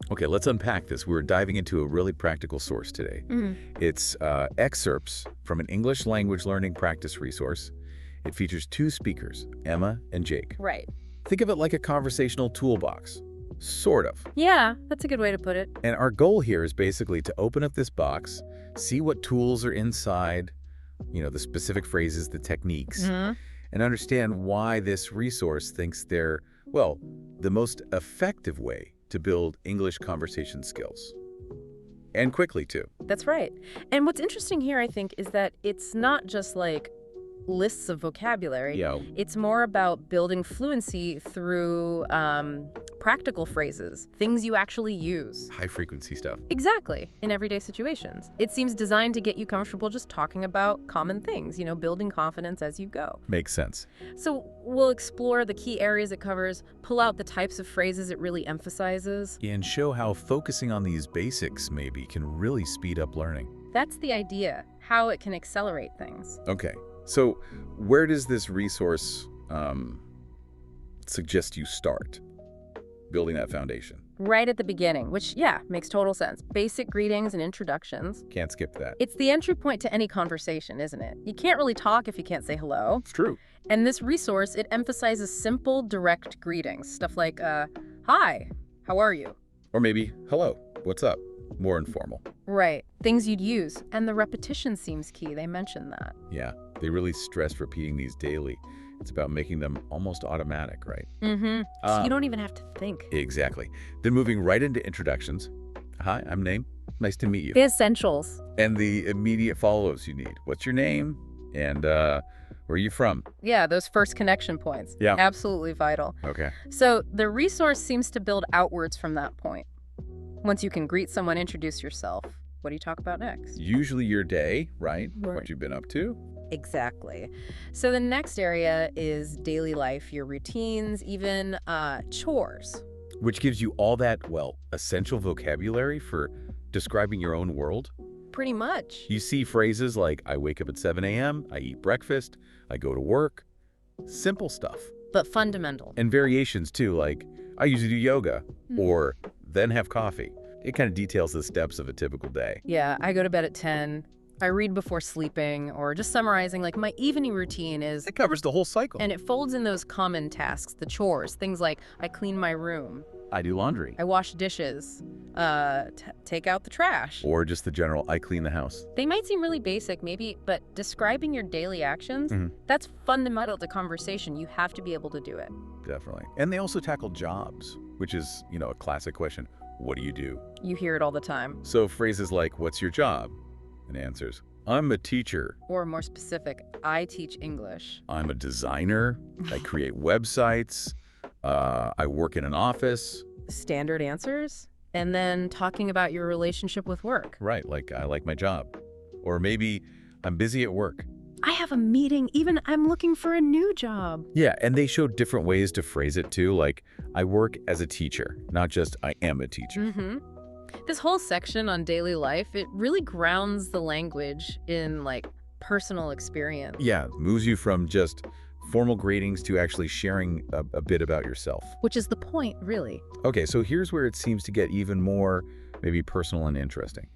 Okay, let's unpack this. We're diving into a really practical source today. It's excerpts from an English language learning practice resource. It features two speakers, Emma and Jake. Right. Think of it like a conversational toolbox. Sort of. Yeah, that's a good way to put it. And our goal here is basically to open up this box, see what tools are inside, the specific phrases, the techniques, and understand why this resource thinks they're, well, the most effective way to build English conversation skills. And quickly, too. That's right. And what's interesting here, I think, is that it's not just like lists of vocabulary. Yeah. It's more about building fluency through practical phrases, things you actually use. High-frequency stuff. Exactly, in everyday situations. It seems designed to get you comfortable just talking about common things, building confidence as you go. Makes sense. So we'll explore the key areas it covers, pull out the types of phrases it really emphasizes. And show how focusing on these basics maybe can really speed up learning. That's the idea, how it can accelerate things. Okay, so where does this resource suggest you start building that foundation? Right at the beginning, which, yeah, makes total sense. Basic greetings and introductions. Can't skip that. It's the entry point to any conversation, isn't it? You can't really talk if you can't say hello. It's true. And this resource, it emphasizes simple, direct greetings. Stuff like, hi, how are you? Or maybe, hello, what's up? More informal. Right. Things you'd use. And the repetition seems key. They mentioned that. Yeah, they really stress repeating these daily. It's about making them almost automatic, right? So you don't even have to think. Exactly. Then moving right into introductions. Hi, I'm Name. Nice to meet you. The essentials. And the immediate follow-ups you need. What's your name? And where are you from? Yeah, those first connection points. Yeah. Absolutely vital. Okay. So the resource seems to build outwards from that point. Once you can greet someone, introduce yourself. What do you talk about next? Usually your day, right? What you've been up to. Exactly. So the next area is daily life, your routines, even chores. Which gives you all that, well, essential vocabulary for describing your own world. Pretty much. You see phrases like, I wake up at 7 a.m., I eat breakfast, I go to work. Simple stuff. But fundamental. And variations too, like, I usually do yoga, or then have coffee. It kind of details the steps of a typical day. Yeah, I go to bed at 10. I read before sleeping, or just summarizing, like my evening routine is... It covers the whole cycle. And it folds in those common tasks, the chores, things like I clean my room. I do laundry. I wash dishes, take out the trash. Or just the general, I clean the house. They might seem really basic, maybe, but describing your daily actions, that's fundamental to conversation. You have to be able to do it. Definitely. And they also tackle jobs, which is, a classic question. What do you do? You hear it all the time. So phrases like, what's your job? And answers, I'm a teacher. Or more specific, I teach English. I'm a designer. I create websites. I work in an office. Standard answers. And then talking about your relationship with work. Right, like I like my job. Or maybe I'm busy at work. I have a meeting, even I'm looking for a new job. Yeah, and they show different ways to phrase it too, like I work as a teacher, not just I am a teacher. This whole section on daily life, it really grounds the language in personal experience. Yeah, moves you from just formal greetings to actually sharing a bit about yourself. Which is the point, really. Okay, so here's where it seems to get even more maybe personal and interesting.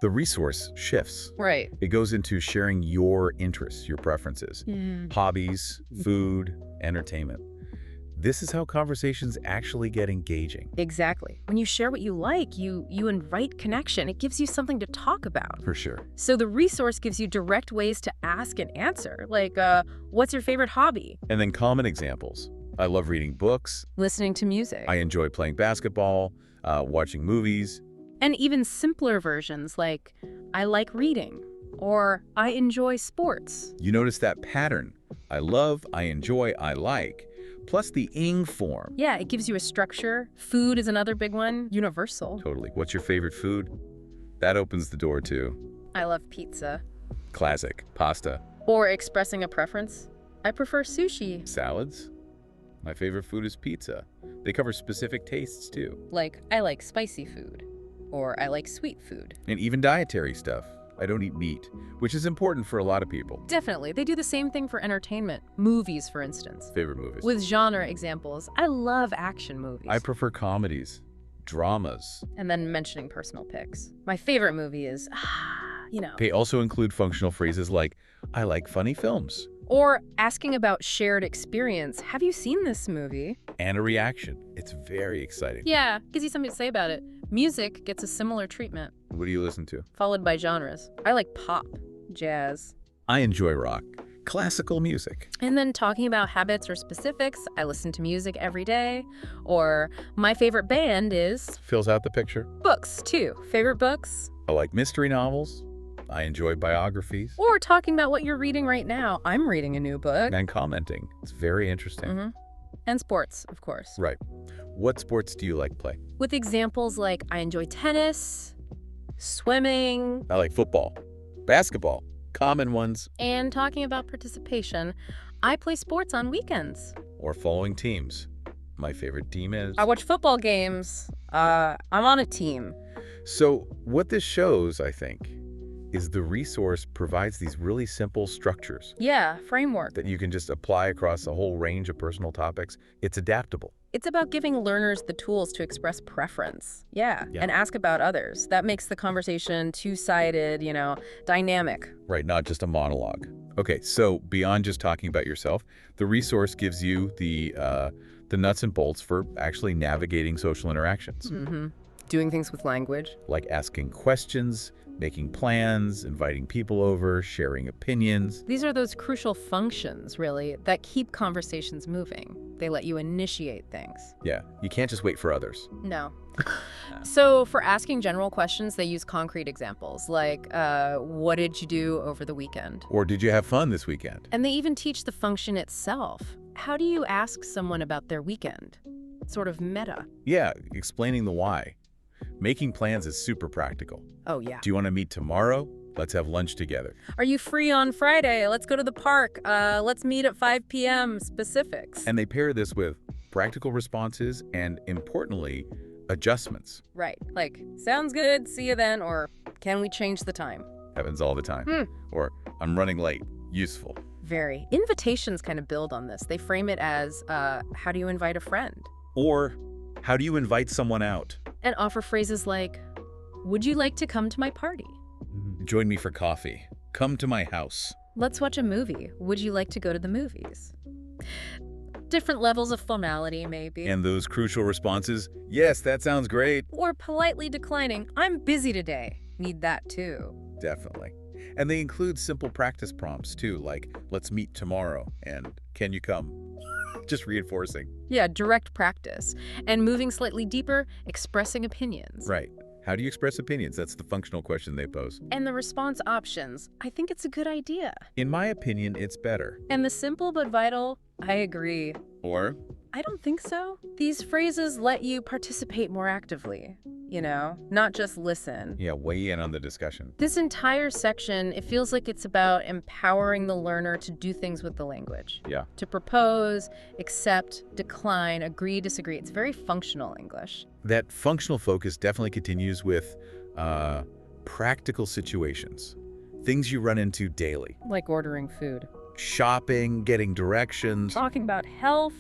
The resource shifts. Right. It goes into sharing your interests, your preferences, hobbies, food, entertainment. This is how conversations actually get engaging. Exactly. When you share what you like, you invite connection. It gives you something to talk about. For sure. So the resource gives you direct ways to ask and answer, like, what's your favorite hobby? And then common examples. I love reading books. Listening to music. I enjoy playing basketball, watching movies. And even simpler versions like, I like reading, or I enjoy sports. You notice that pattern. I love, I enjoy, I like. Plus the ing form. Yeah, it gives you a structure. Food is another big one. Universal. Totally. What's your favorite food? That opens the door too. I love pizza. Classic. Pasta. Or expressing a preference. I prefer sushi. Salads? My favorite food is pizza. They cover specific tastes too. Like, I like spicy food. Or I like sweet food. And even dietary stuff. I don't eat meat, which is important for a lot of people. Definitely. They do the same thing for entertainment. Movies, for instance. Favorite movies? With genre examples, I love action movies. I prefer comedies, dramas. And then mentioning personal picks. My favorite movie is, Okay, also include functional phrases like, I like funny films. Or asking about shared experience. Have you seen this movie? And a reaction. It's very exciting. Yeah, gives you something to say about it. Music gets a similar treatment. What do you listen to? Followed by genres. I like pop, jazz. I enjoy rock. Classical music. And then talking about habits or specifics. I listen to music every day. Or my favorite band is... Fills out the picture. Books, too. Favorite books? I like mystery novels. I enjoy biographies. Or talking about what you're reading right now. I'm reading a new book. And commenting. It's very interesting. And sports, of course. Right. What sports do you like play? With examples like I enjoy tennis, swimming. I like football, basketball, common ones. And talking about participation, I play sports on weekends. Or following teams. My favorite team is... I watch football games. I'm on a team. So what this shows, I think, is the resource provides these really simple structures. Yeah, framework. That you can just apply across a whole range of personal topics. It's adaptable. It's about giving learners the tools to express preference. Yeah, and ask about others. That makes the conversation two-sided, dynamic. Right, not just a monologue. Okay, so beyond just talking about yourself, the resource gives you the nuts and bolts for actually navigating social interactions. Doing things with language. Like asking questions, making plans, inviting people over, sharing opinions. These are those crucial functions, really, that keep conversations moving. They let you initiate things. Yeah, you can't just wait for others. No. So for asking general questions, they use concrete examples, like, what did you do over the weekend? Or did you have fun this weekend? And they even teach the function itself. How do you ask someone about their weekend? Sort of meta. Yeah, explaining the why. Making plans is super practical. Oh, yeah. Do you want to meet tomorrow? Let's have lunch together. Are you free on Friday? Let's go to the park. Let's meet at 5 p.m. Specifics. And they pair this with practical responses and, importantly, adjustments. Right. Like, sounds good, see you then, or can we change the time? Happens all the time. Or, I'm running late. Useful. Very. Invitations kind of build on this. They frame it as, how do you invite a friend? Or, how do you invite someone out? And offer phrases like, would you like to come to my party? Join me for coffee. Come to my house. Let's watch a movie. Would you like to go to the movies? Different levels of formality, maybe. And those crucial responses, yes, that sounds great. Or politely declining, I'm busy today. Need that too. Definitely. And they include simple practice prompts too, like, let's meet tomorrow, and can you come? Just reinforcing. Yeah, direct practice. And moving slightly deeper, expressing opinions. Right. How do you express opinions? That's the functional question they pose. And the response options. I think it's a good idea. In my opinion, it's better. And the simple but vital, I agree. Or, I don't think so. These phrases let you participate more actively, not just listen. yeah, weigh in on the discussion. This entire section, it feels like it's about empowering the learner to do things with the language. Yeah. To propose, accept, decline, agree, disagree. It's very functional English. That functional focus definitely continues with practical situations. Things you run into daily. Like ordering food. Shopping, getting directions. Talking about health,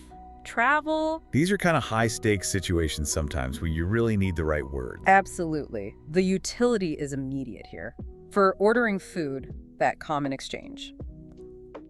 travel. These are kind of high-stakes situations sometimes where you really need the right word. Absolutely. The utility is immediate here. For ordering food, that common exchange.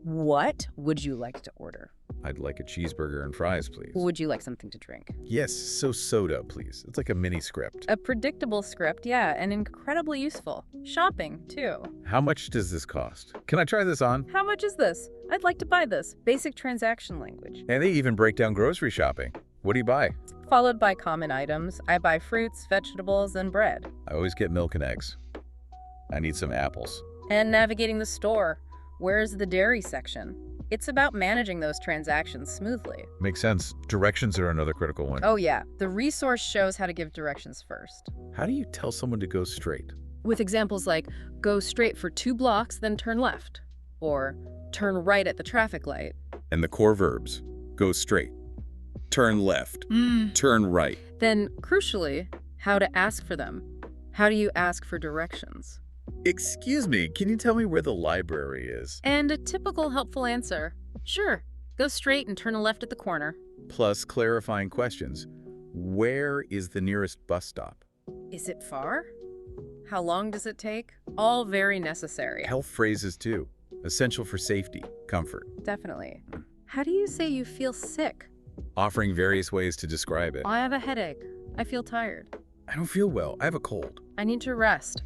What would you like to order? I'd like a cheeseburger and fries, please. Would you like something to drink? Yes, so soda, please. It's like a mini script. A predictable script, yeah, and incredibly useful. Shopping, too. How much does this cost? Can I try this on? How much is this? I'd like to buy this. Basic transaction language. And they even break down grocery shopping. What do you buy? Followed by common items. I buy fruits, vegetables, and bread. I always get milk and eggs. I need some apples. And navigating the store. Where's the dairy section? It's about managing those transactions smoothly. Makes sense. Directions are another critical one. Oh yeah, the resource shows how to give directions first. How do you tell someone to go straight? With examples like, go straight for 2 blocks, then turn left. Or, turn right at the traffic light. And the core verbs. Go straight. Turn left. Turn right. Then, crucially, how to ask for them. How do you ask for directions? Excuse me, can you tell me where the library is? And a typical helpful answer. Sure, go straight and turn left at the corner. Plus clarifying questions. Where is the nearest bus stop? Is it far? How long does it take? All very necessary. Health phrases too. Essential for safety, comfort. Definitely. How do you say you feel sick? Offering various ways to describe it. I have a headache. I feel tired. I don't feel well. I have a cold. I need to rest.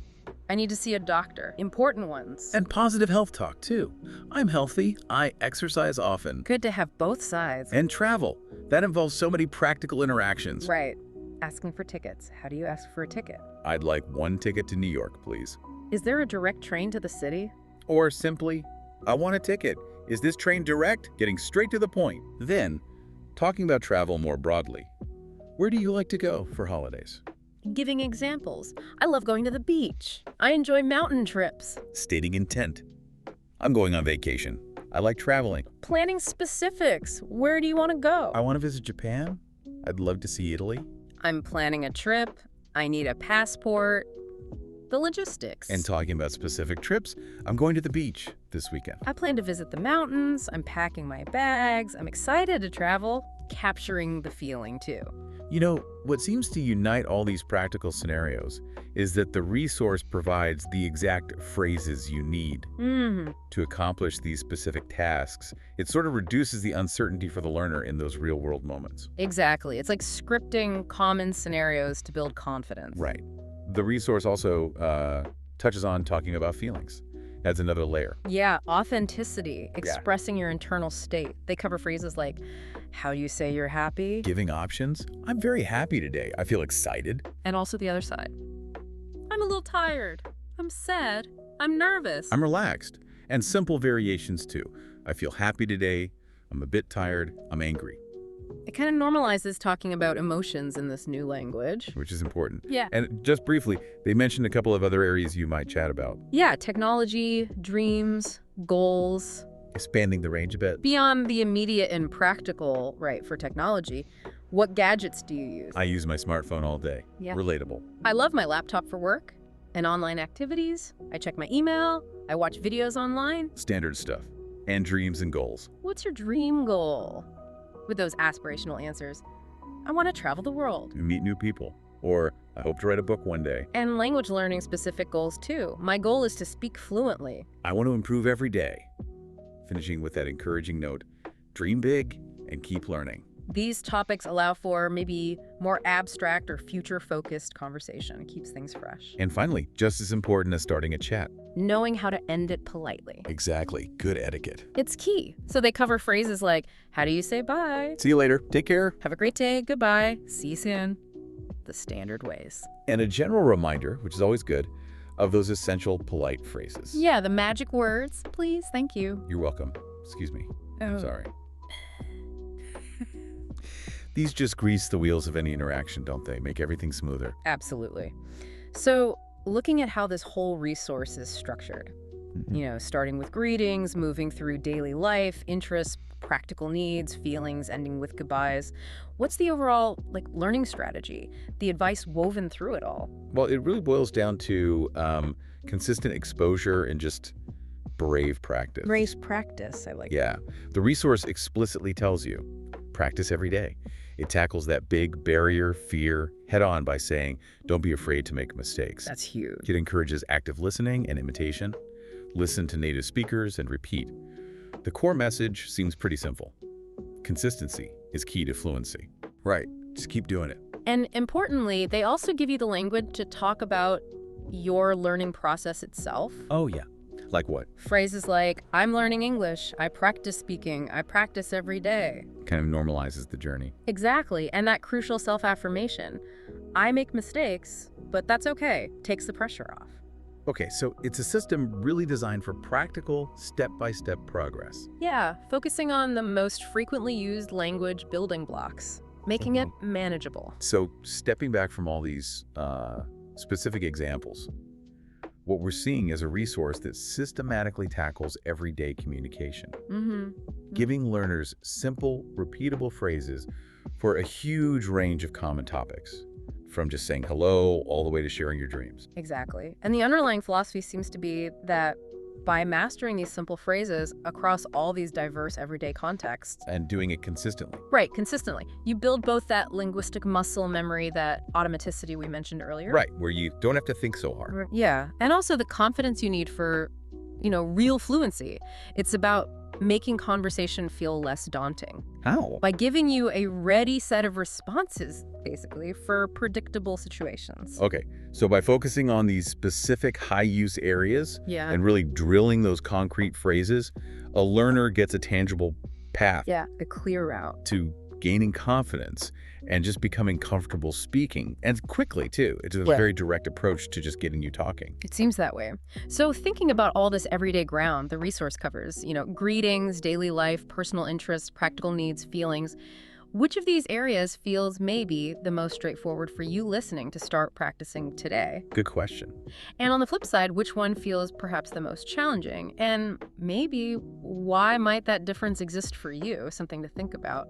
I need to see a doctor. Important ones. And positive health talk too. I'm healthy. I exercise often. Good to have both sides. And travel. That involves so many practical interactions. Right. Asking for tickets. How do you ask for a ticket? I'd like one ticket to New York, please. Is there a direct train to the city? Or simply, I want a ticket. Is this train direct? Getting straight to the point. Then, talking about travel more broadly. Where do you like to go for holidays? Giving examples. I love going to the beach. I enjoy mountain trips. Stating intent. I'm going on vacation. I like traveling. Planning specifics. Where do you want to go? I want to visit Japan. I'd love to see Italy. I'm planning a trip. I need a passport. The logistics. And talking about specific trips, I'm going to the beach this weekend. I plan to visit the mountains. I'm packing my bags. I'm excited to travel. Capturing the feeling, too. You know, what seems to unite all these practical scenarios is that the resource provides the exact phrases you need to accomplish these specific tasks. It sort of reduces the uncertainty for the learner in those real-world moments. Exactly. It's like scripting common scenarios to build confidence. Right. The resource also touches on talking about feelings. Adds another layer. Yeah, authenticity, expressing your internal state. They cover phrases like, how do you say you're happy? Giving options. I'm very happy today. I feel excited. And also the other side. I'm a little tired. I'm sad. I'm nervous. I'm relaxed. And simple variations too. I feel happy today. I'm a bit tired. I'm angry. It kind of normalizes talking about emotions in this new language. Which is important. Yeah. And just briefly, they mentioned a couple of other areas you might chat about. Yeah, technology, dreams, goals. Expanding the range a bit. Beyond the immediate and practical, right, for technology, what gadgets do you use? I use my smartphone all day. Yeah. Relatable. I love my laptop for work and online activities. I check my email. I watch videos online. Standard stuff. And dreams and goals. What's your dream goal? With those aspirational answers, I want to travel the world. Meet new people. Or I hope to write a book one day. And language learning specific goals too. My goal is to speak fluently. I want to improve every day. Finishing with that encouraging note, dream big and keep learning. These topics allow for maybe more abstract or future-focused conversation. It keeps things fresh. And finally, just as important as starting a chat. Knowing how to end it politely. Exactly. Good etiquette. It's key. So they cover phrases like, how do you say bye? See you later. Take care. Have a great day. Goodbye. See you soon. The standard ways. And a general reminder, which is always good, of those essential polite phrases. Yeah, the magic words. Please, thank you. You're welcome. Excuse me. Oh. Sorry. These just grease the wheels of any interaction, don't they? Make everything smoother. Absolutely. So looking at how this whole resource is structured, starting with greetings, moving through daily life, interests, practical needs, feelings, ending with goodbyes. What's the overall learning strategy, the advice woven through it all? Well, it really boils down to consistent exposure and just brave practice. Brave practice, I like. Yeah. The resource explicitly tells you, practice every day. It tackles that big barrier, fear, head-on by saying, don't be afraid to make mistakes. That's huge. It encourages active listening and imitation. Listen to native speakers and repeat. The core message seems pretty simple. Consistency is key to fluency. Right. Just keep doing it. And importantly, they also give you the language to talk about your learning process itself. Oh, yeah. Like what? Phrases like, I'm learning English, I practice speaking, I practice every day. Kind of normalizes the journey. Exactly, and that crucial self-affirmation. I make mistakes, but that's okay. Takes the pressure off. Okay, so it's a system really designed for practical, step-by-step progress. Yeah, focusing on the most frequently used language building blocks, making it manageable. So stepping back from all these specific examples, what we're seeing is a resource that systematically tackles everyday communication, giving learners simple, repeatable phrases for a huge range of common topics, from just saying hello all the way to sharing your dreams. Exactly. And the underlying philosophy seems to be that by mastering these simple phrases across all these diverse everyday contexts. And doing it consistently. Right, consistently. You build both that linguistic muscle memory, that automaticity we mentioned earlier. Right, where you don't have to think so hard. Yeah, and also the confidence you need for, real fluency. It's about making conversation feel less daunting. How? By giving you a ready set of responses, basically, for predictable situations. Okay, so by focusing on these specific high-use areas Yeah. and really drilling those concrete phrases, a learner gets a tangible path Yeah, a clear route. to gaining confidence and just becoming comfortable speaking, and quickly, too. It's a Yeah. very direct approach to just getting you talking. It seems that way. So thinking about all this everyday ground the resource covers, greetings, daily life, personal interests, practical needs, feelings, which of these areas feels maybe the most straightforward for you listening to start practicing today? Good question. And on the flip side, which one feels perhaps the most challenging? And maybe why might that difference exist for you? Something to think about.